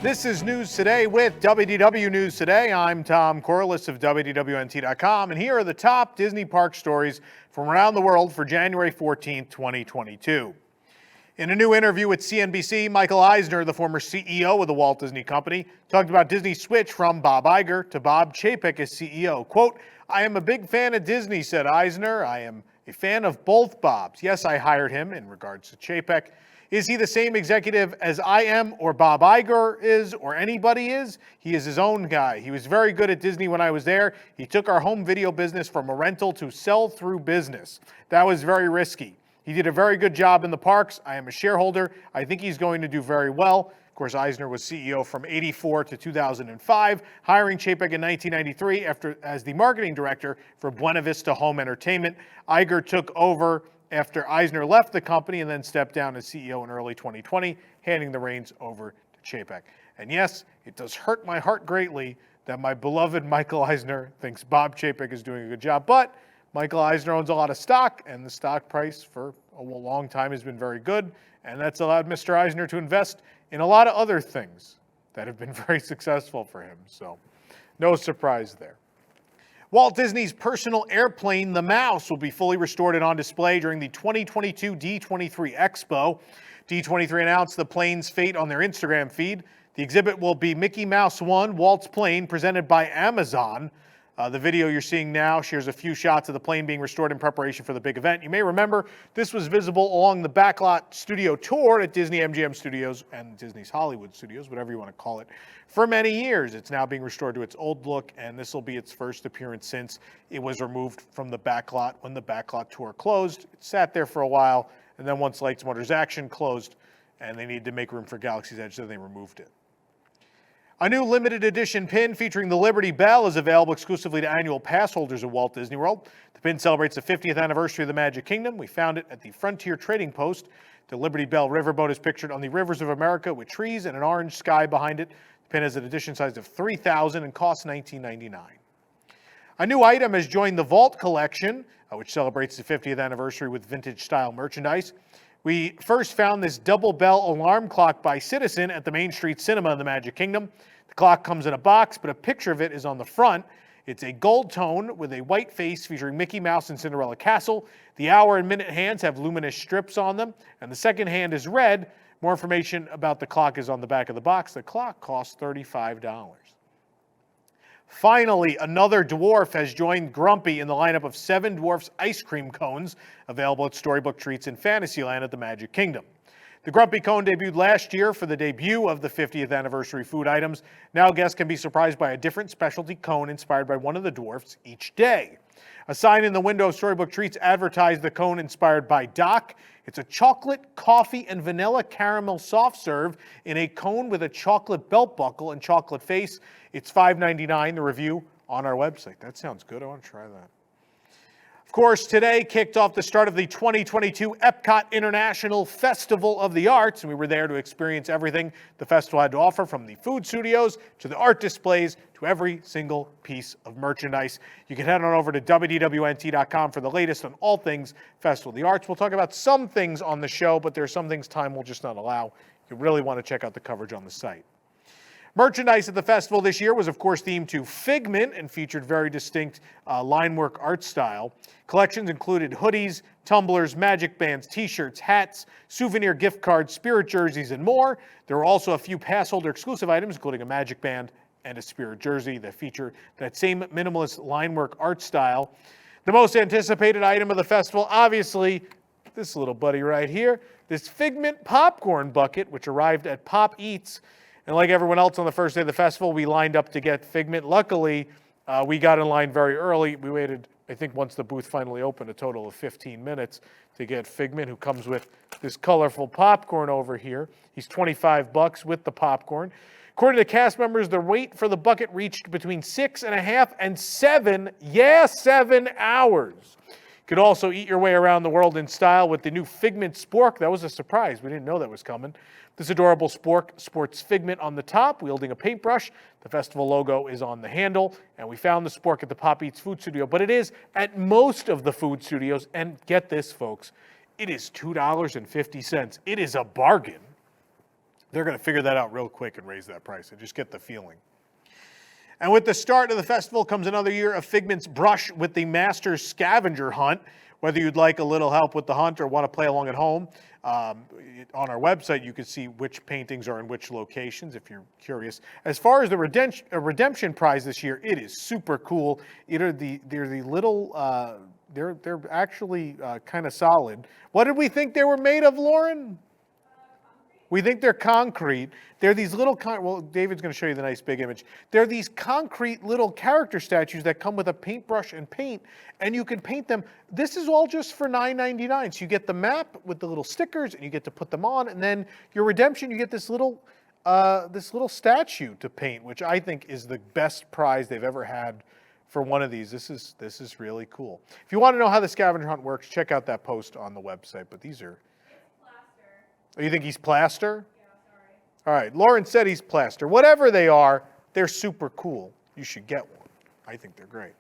This is News Today with WDW News Today. I'm Tom Corless of WDWNT.com, and here are the top Disney park stories from around the world for January 14, 2022. In a new interview with CNBC, Michael Eisner, the former CEO of the Walt Disney Company, talked about Disney's switch from Bob Iger to Bob Chapek as CEO. Quote, "I am a big fan of Disney," said Eisner. "I am a fan of both Bobs. Yes, I hired him," in regards to Chapek. Is he the same executive as I am or Bob Iger is or anybody is? He is his own guy. He was very good at Disney when I was there. He took our home video business from a rental to sell-through business. That was very risky. He did a very good job in the parks. I am a shareholder. I think he's going to do very well. Of course, Eisner was CEO from '84 to 2005, hiring Chapek in 1993 as the marketing director for Buena Vista Home Entertainment. Iger took over after Eisner left the company and then stepped down as CEO in early 2020, handing the reins over to Chapek. And yes, it does hurt my heart greatly that my beloved Michael Eisner thinks Bob Chapek is doing a good job, but Michael Eisner owns a lot of stock, and the stock price for a long time has been very good, and that's allowed Mr. Eisner to invest in a lot of other things that have been very successful for him, so no surprise there. Walt Disney's personal airplane, the Mouse, will be fully restored and on display during the 2022 D23 Expo. D23 announced the plane's fate on their Instagram feed. The exhibit will be Mickey Mouse 1, Walt's plane, presented by Amazon. The video you're seeing now shares a few shots of the plane being restored in preparation for the big event. You may remember this was visible along the backlot studio tour at Disney MGM Studios and Disney's Hollywood Studios, whatever you want to call it, for many years. It's now being restored to its old look, and this will be its first appearance since it was removed from the backlot when the backlot tour closed. It sat there for a while, and then once Lights, Motors, Action closed, and they needed to make room for Galaxy's Edge, so they removed it. A new limited edition pin featuring the Liberty Bell is available exclusively to annual pass holders at Walt Disney World. The pin celebrates the 50th anniversary of the Magic Kingdom. We found it at the Frontier Trading Post. The Liberty Bell riverboat is pictured on the rivers of America with trees and an orange sky behind it. The pin has an edition size of 3,000 and costs $19.99. A new item has joined the Vault collection, which celebrates the 50th anniversary with vintage-style merchandise. We first found this double bell alarm clock by Citizen at the Main Street Cinema in the Magic Kingdom. The clock comes in a box, but a picture of it is on the front. It's a gold tone with a white face featuring Mickey Mouse and Cinderella Castle. The hour and minute hands have luminous strips on them, and the second hand is red. More information about the clock is on the back of the box. The clock costs $35. Finally, another Dwarf has joined Grumpy in the lineup of 7 Dwarfs ice cream cones available at Storybook Treats in Fantasyland at the Magic Kingdom. The Grumpy cone debuted last year for the debut of the 50th anniversary food items. Now guests can be surprised by a different specialty cone inspired by one of the Dwarfs each day. A sign in the window of Storybook Treats advertised the cone inspired by Doc. It's a chocolate, coffee, and vanilla caramel soft serve in a cone with a chocolate belt buckle and chocolate face. It's $5.99, the review on our website. That sounds good. I want to try that. Of course, today kicked off the start of the 2022 EPCOT International Festival of the Arts, and we were there to experience everything the festival had to offer, from the food studios to the art displays to every single piece of merchandise. You can head on over to WDWNT.com for the latest on all things Festival of the Arts. We'll talk about some things on the show, but there are some things time will just not allow. You really want to check out the coverage on the site. Merchandise at the festival this year was, of course, themed to Figment and featured very distinct linework art style. Collections included hoodies, tumblers, magic bands, t-shirts, hats, souvenir gift cards, spirit jerseys, and more. There were also a few pass holder exclusive items, including a magic band and a spirit jersey that feature that same minimalist linework art style. The most anticipated item of the festival, obviously, this little buddy right here, this Figment popcorn bucket, which arrived at Pop Eats. And like everyone else on the first day of the festival, we lined up to get Figment. Luckily, we got in line very early. We waited, I think, once the booth finally opened, a total of 15 minutes to get Figment, who comes with this colorful popcorn over here. He's $25 with the popcorn. According to cast members, the wait for the bucket reached between 6.5 and 7 hours. You could also eat your way around the world in style with the new Figment spork. That was a surprise. We didn't know that was coming. This adorable spork sports Figment on the top, wielding a paintbrush. The festival logo is on the handle, and we found the spork at the Pop Eats food studio, but it is at most of the food studios, and get this, folks, it is $2.50. It is a bargain. They're going to figure that out real quick and raise that price. I just get the feeling. And with the start of the festival comes another year of Figment's brush with the Master Scavenger hunt. Whether you'd like a little help with the hunt or want to play along at home, on our website you can see which paintings are in which locations if you're curious. As far as the redemption prize this year, it is super cool. They're the little, they're actually kind of solid. What did we think they were made of, Lauren? We think they're concrete. They're these little, well, David's going to show you the nice big image. They're these concrete little character statues that come with a paintbrush and paint, and you can paint them. This is all just for $9.99. So you get the map with the little stickers, and you get to put them on, and then your redemption, you get this little statue to paint, which I think is the best prize they've ever had for one of these. This is really cool. If you want to know how the scavenger hunt works, check out that post on the website. But these are. Oh, you think he's plaster? Yeah, sorry. All right, Lauren said he's plaster. Whatever they are, they're super cool. You should get one. I think they're great.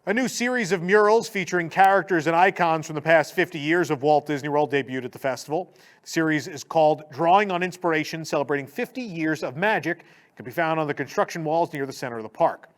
A new series of murals featuring characters and icons from the past 50 years of Walt Disney World debuted at the festival. The series is called Drawing on Inspiration, celebrating 50 years of magic. It can be found on the construction walls near the center of the park.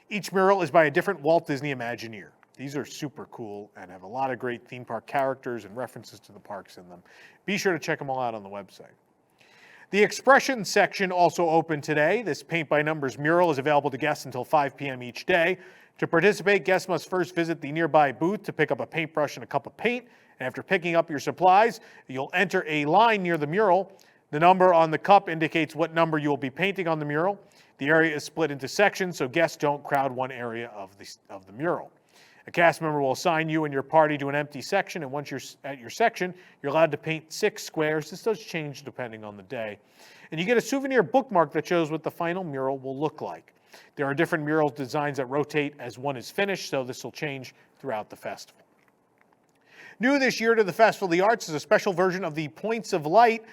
Each mural is by a different Walt Disney Imagineer. These are super cool and have a lot of great theme park characters and references to the parks in them. Be sure to check them all out on the website. The Expression section also opened today. This paint by numbers mural is available to guests until 5 p.m. each day. To participate, guests must first visit the nearby booth to pick up a paintbrush and a cup of paint. And after picking up your supplies, you'll enter a line near the mural. The number on the cup indicates what number you will be painting on the mural. The area is split into sections so guests don't crowd one area of the mural. A cast member will assign you and your party to an empty section, and once you're at your section, you're allowed to paint 6 squares. This does change depending on the day. And you get a souvenir bookmark that shows what the final mural will look like. There are different mural designs that rotate as one is finished, so this will change throughout the festival. New this year to the Festival of the Arts is a special version of the Points of Light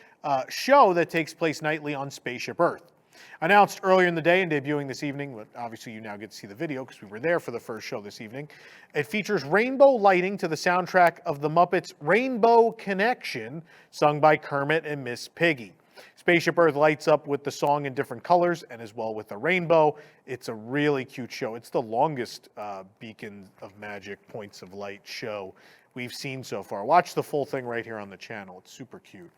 show that takes place nightly on Spaceship Earth. Announced earlier in the day and debuting this evening, but obviously you now get to see the video because we were there for the first show this evening. It features rainbow lighting to the soundtrack of the Muppets' Rainbow Connection, sung by Kermit and Miss Piggy. Spaceship Earth lights up with the song in different colors and as well with the rainbow. It's a really cute show. It's the longest Beacon of Magic Points of Light show we've seen so far. Watch the full thing right here on the channel. It's super cute.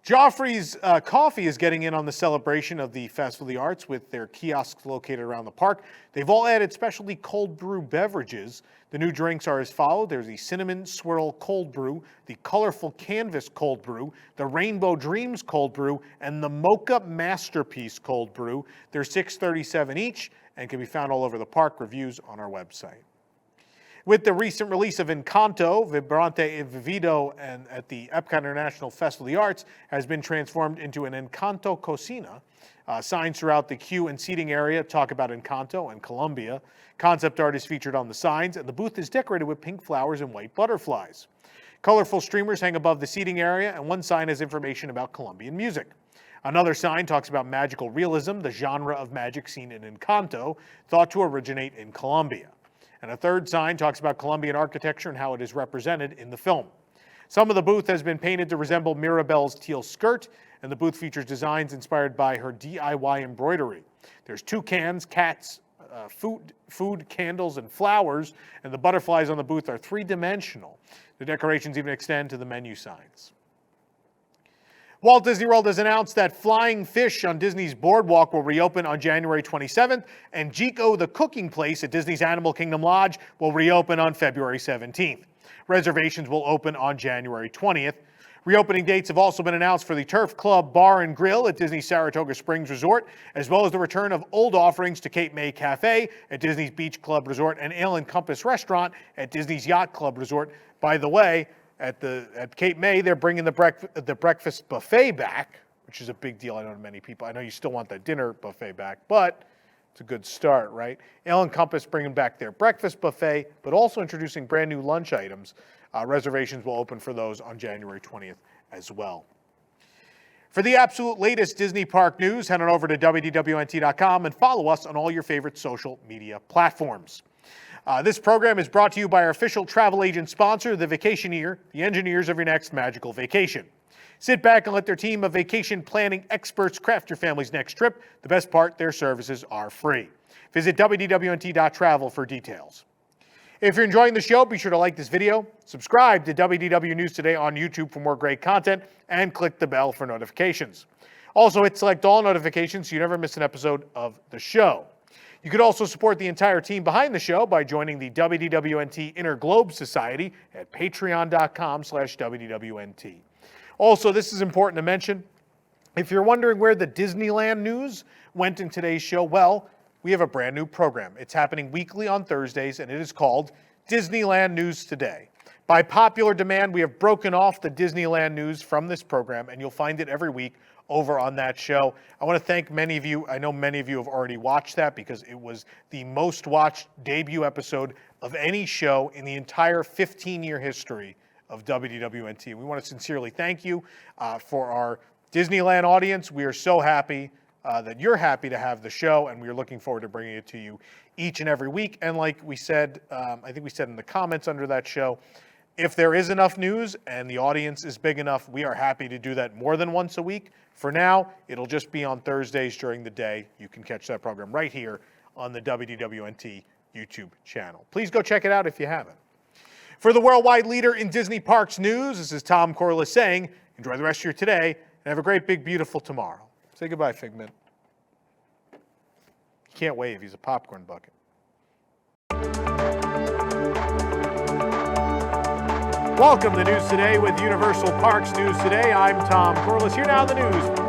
Joffrey's Coffee is getting in on the celebration of the Festival of the Arts with their kiosks located around the park. They've all added specialty cold brew beverages. The new drinks are as follows. There's the Cinnamon Swirl Cold Brew, the Colorful Canvas Cold Brew, the Rainbow Dreams Cold Brew, and the Mocha Masterpiece Cold Brew. They're $6.37 each and can be found all over the park. Reviews on our website. With the recent release of Encanto, Vibrante e Vivido and at the EPCOT International Festival of the Arts has been transformed into an Encanto Cocina. Signs throughout the queue and seating area talk about Encanto and Colombia. Concept art is featured on the signs, and the booth is decorated with pink flowers and white butterflies. Colorful streamers hang above the seating area, and one sign has information about Colombian music. Another sign talks about magical realism, the genre of magic seen in Encanto, thought to originate in Colombia. And a third sign talks about Colombian architecture and how it is represented in the film. Some of the booth has been painted to resemble Mirabelle's teal skirt, and the booth features designs inspired by her DIY embroidery. There's toucans, cats, food, candles, and flowers, and the butterflies on the booth are 3-dimensional. The decorations even extend to the menu signs. Walt Disney World has announced that Flying Fish on Disney's Boardwalk will reopen on January 27th, and Jiko the Cooking Place at Disney's Animal Kingdom Lodge will reopen on February 17th. Reservations will open on January 20th. Reopening dates have also been announced for the Turf Club Bar and Grill at Disney's Saratoga Springs Resort, as well as the return of old offerings to Cape May Cafe at Disney's Beach Club Resort and Ale and Compass Restaurant at Disney's Yacht Club Resort. By the way, at Cape May, they're bringing the breakfast buffet back, which is a big deal. I know many people. I know you still want that dinner buffet back, but it's a good start, right? Ale and Compass bringing back their breakfast buffet, but also introducing brand new lunch items. Reservations will open for those on January 20th as well. For the absolute latest Disney park news, head on over to WDWNT.com and follow us on all your favorite social media platforms. This program is brought to you by our official travel agent sponsor, The Vacationeer, the engineers of your next magical vacation. Sit back and let their team of vacation planning experts craft your family's next trip. The best part, their services are free. Visit WDWNT.travel for details. If you're enjoying the show, be sure to like this video, subscribe to WDW News Today on YouTube for more great content, and click the bell for notifications. Also, hit select all notifications so you never miss an episode of the show. You could also support the entire team behind the show by joining the WDWNT Inner Globe Society at patreon.com/WDWNT. Also, this is important to mention. If you're wondering where the Disneyland news went in today's show, well, we have a brand new program. It's happening weekly on Thursdays, and it is called Disneyland News Today. By popular demand, we have broken off the Disneyland news from this program, and you'll find it every week over on that show. I want to thank many of you. I know many of you have already watched that because it was the most watched debut episode of any show in the entire 15-year history of WDWNT. We want to sincerely thank you for our Disneyland audience. We are so happy that you're happy to have the show, and we are looking forward to bringing it to you each and every week. And like we said, I think we said in the comments under that show, if there is enough news and the audience is big enough, we are happy to do that more than once a week. For now, it'll just be on Thursdays during the day. You can catch that program right here on the WDWNT YouTube channel. Please go check it out if you haven't. For the worldwide leader in Disney Parks news, this is Tom Corless saying, enjoy the rest of your today and have a great, big, beautiful tomorrow. Say goodbye, Figment. He can't wave. He's a popcorn bucket. Welcome to News Today with Universal Parks News Today. I'm Tom Corless. Here now the news.